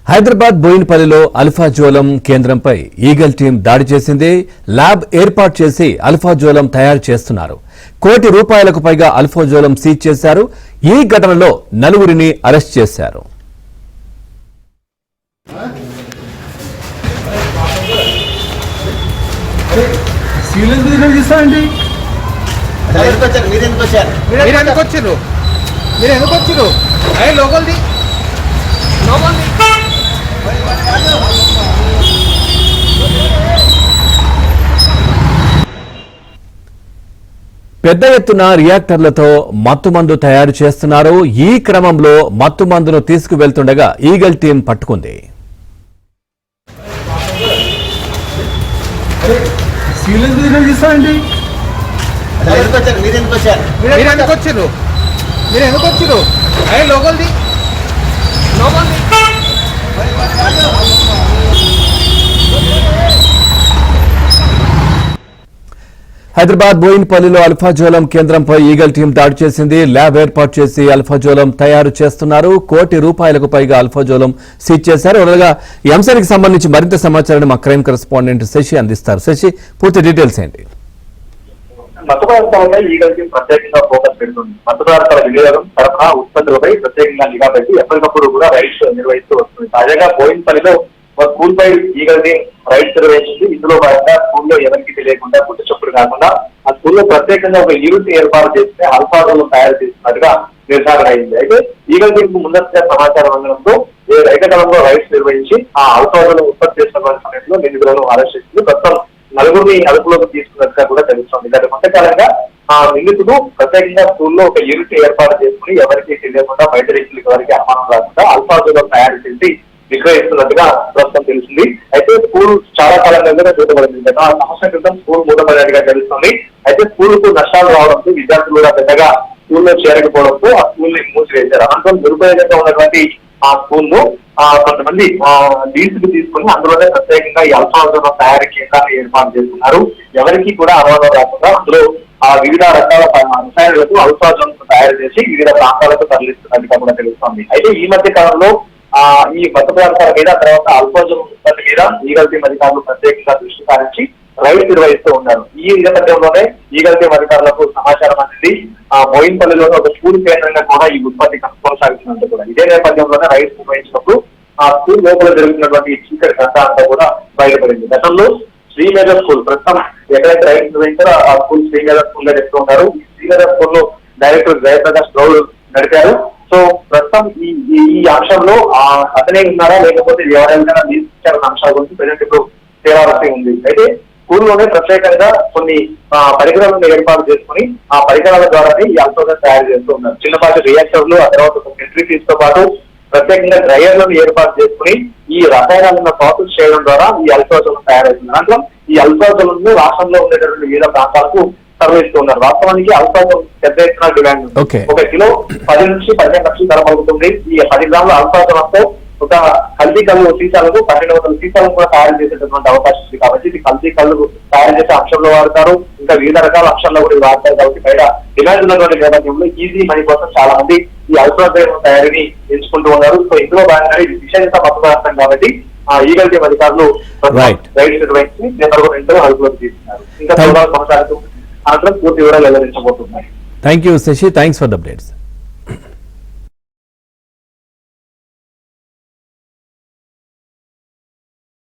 హైదరాబాద్ బోయినపల్లిలో అల్ఫాజోలం కేంద్రంపై eagle team దాడి చేసింది. ల్యాబ్ ఏర్పాటు చేసి అల్ఫాజోలం తయారు చేస్తున్నారు. ₹1 కోట్లకు పైగా అల్ఫాజోలం సీజ్ చేశారు. ఈ ఘటనలో 4 అరెస్ట్ చేశారు. పెద్ద ఎత్తున రియాక్టర్లతో మత్తుమందు తయారు చేస్తున్నారు. ఈ క్రమంలో మత్తుమందును తీసుకువెళ్తుండగా ఈగల్ టీం పట్టుకుంది. హైదరాబాద్ బోయినపల్లిలో అల్ఫాజోలం కేంద్రంపై ఈగల్ టీం దాడి చేసింది. ల్యాబ్ ఏర్పాటు చేసి అల్ఫాజోలం తయారు చేస్తున్నారు. ₹1 కోట్లకు పైగా అల్ఫాజోలం సీజ్ చేశారు. అలాగా ఈ అంశానికి సంబంధించి మరింత సమాచారాన్ని మా క్రైమ్ కరెస్పాండెంట్ శశి అందిస్తారు. శశి, పూర్తి డీటెయిల్స్ ఏంటి? మత్తుపదార్థాలపై ఈగల్ టీం ప్రత్యేకంగా ఫోకస్ పెడుతుంది. మత్తుపదార్థాల వినియోగం, సరఫరా, ఉత్పత్తులపై ప్రత్యేకంగా నిఘా పెట్టి ఎప్పటికప్పుడు కూడా రైడ్స్ నిర్వహిస్తూ వస్తుంది. తాజాగా బోయినపల్లిలో ఒక స్కూల్ పై ఈగల్ టీం రైడ్స్ నిర్వహించింది. ఇందులో భాగంగా స్కూల్లో ఎవరికి తెలియకుండా గుట్టు చప్పుడు కాకుండా ఆ స్కూల్లో ప్రత్యేకంగా ఒక యూనిట్ ఏర్పాటు చేస్తే అల్ఫాజోలం తయారు చేస్తున్నట్టుగా నిర్ధారణ అయింది. అయితే ఈగల్ టీం కు ముందస్తుగా సమాచారం అందడంతో రైతకాలంలో రైడ్స్ నిర్వహించి ఆ అల్ఫాజోలం ఉత్పత్తి చేస్తున్న సమయంలో నిందితులను అరెస్ట్ చేసింది. ప్రస్తుతం 4 అదుపులోకి తీసుకున్నట్టుగా కూడా తెలుస్తోంది. గత కొంతకాలంగా ఆ నిందితుడు ప్రత్యేకంగా స్కూల్లో ఒక యూనిట్ ఏర్పాటు చేసుకుని ఎవరికి తెలియకుండా బయట వ్యక్తులకు ఎవరికి అనుమానం రాకుండా అల్ఫాజోలం తయారు చేసి విక్రయిస్తున్నట్టుగా ప్రస్తుతం తెలిసింది. అయితే స్కూల్ చాలా కాలంగా చూడబడింది. గత సంవత్సరం క్రితం స్కూల్ మూతపడినట్టుగా తెలుస్తుంది. అయితే స్కూల్ కు నష్టాలు రావడంతో విద్యార్థులు కూడా పెద్దగా స్కూల్లో చేరకపోవడంతో ఆ స్కూల్ ని మూసివేశారు. అనంతరం దురుపయోగంగా ఉన్నటువంటి ఆ స్కూల్ ను కొంతమంది లీజుకు తీసుకుని అందులోనే ప్రత్యేకంగా ఈ అల్ఫాజోలం తయారీ కేంద్రాన్ని ఏర్పాటు చేస్తున్నారు. ఎవరికి కూడా అనుమానం రాకుండా అందులో వివిధ రకాల రసాయనాలకు అల్ఫాజోలం తయారు చేసి వివిధ ప్రాంతాలకు తరలిస్తున్నట్టుగా కూడా తెలుస్తోంది. అయితే ఈ మధ్య కాలంలో ఈ మత్తు పదార్థాల మీద, తర్వాత అల్ఫాజోలం ఉత్పత్తి మీద ఈగల్ టీం అధికారులు ప్రత్యేకంగా దృష్టి సారించి రైడ్ నిర్వహిస్తూ ఉన్నారు. ఈ నేపథ్యంలోనే ఈగల్ టీం అధికారులకు సమాచారం అందింది. బోయినపల్లిలోని ఒక స్కూల్ కేంద్రంగా కూడా ఈ ఉత్పత్తి కొనసాగుతున్నట్టు కూడా. ఇదే నేపథ్యంలోనే రైడ్స్ నిర్వహించినప్పుడు ఆ స్కూల్ లోపల జరుగుతున్నటువంటి చీకటి గంట అంతా కూడా బయటపడింది. గతంలో శ్రీనగర్ స్కూల్, ప్రస్తుతం ఎక్కడైతే రైడ్స్ నిర్వహించారో ఆ స్కూల్ శ్రీనగర్ స్కూల్ గా చెప్తూ ఉన్నారు. ఈ శ్రీనగర్ స్కూల్ లో డైరెక్టర్ జయప్రకాష్ గౌడ్ నడిపారు. సో ప్రస్తుతం ఈ అంశంలో అతనే ఉన్నారా లేకపోతే ఎవరైనా తీసుకొచ్చారన్న అంశాల గురించి ప్రజెంట్ ఇప్పుడు తేలాల్సి ఉంది. అయితే స్కూల్లోనే ప్రత్యేకంగా కొన్ని పరికరాలను ఏర్పాటు చేసుకుని ఆ పరికరాల ద్వారానే ఈ అల్ఫాజోలం తయారు చేస్తూ ఉన్నారు. చిన్నపాటి రియాక్టర్లు, ఆ తర్వాత ఒక సెంట్రిఫ్యూజ్ తో పాటు ప్రత్యేకంగా డ్రైయర్లను ఏర్పాటు చేసుకుని ఈ రసాయనాలను ప్రాసెస్ చేయడం ద్వారా ఈ అల్ఫాజోలం తయారవుతుంది. దాంట్లో ఈ అల్ఫాజోలం రాష్ట్రంలో ఉండేటటువంటి వివిధ ప్రాంతాలకు తరలిస్తున్నారు. వాస్తవానికి అల్ఫాజోలం పెద్ద ఎత్తున డిమాండ్ ఉంది. 1 కిలో 10 నుంచి 15 లక్షలు ధర పలుకుతుంది. ఈ 10 గ్రాముల అల్ఫాజోలంతో ఒక కల్తీ కళ్ళు సీసాలకు 1200 సీసాలను కూడా తయారు చేసేటటువంటి అవకాశం ఉంది. కాబట్టి ఇది కల్తీ కళ్ళు తయారు చేసే అంశంలో వాడతారు, ఇంకా వివిధ రకాల అంశాల్లో కూడా వాడతారు. కాబట్టి బయట డిమాండ్ ఉన్నటువంటి నేపథ్యంలో ఈజీ మనీ కోసం చాలా మంది ఈ అల్ఫాజోలం తయారీని ఎంచుకుంటూ ఉన్నారు. సో ఇందులో భాగంగా ఇది విషయంత మత్తు పదార్థం కాబట్టి ఈగల్ టీం అధికారులు రైడ్ నిర్వహించి నేతలు అదుపులోకి తీసుకున్నారు. ఇంకా కొనసాగుతూ అనంతరం పూర్తి వివరాలు వెల్లడించబోతున్నాయి. Thank you Shashi, thanks for the updates.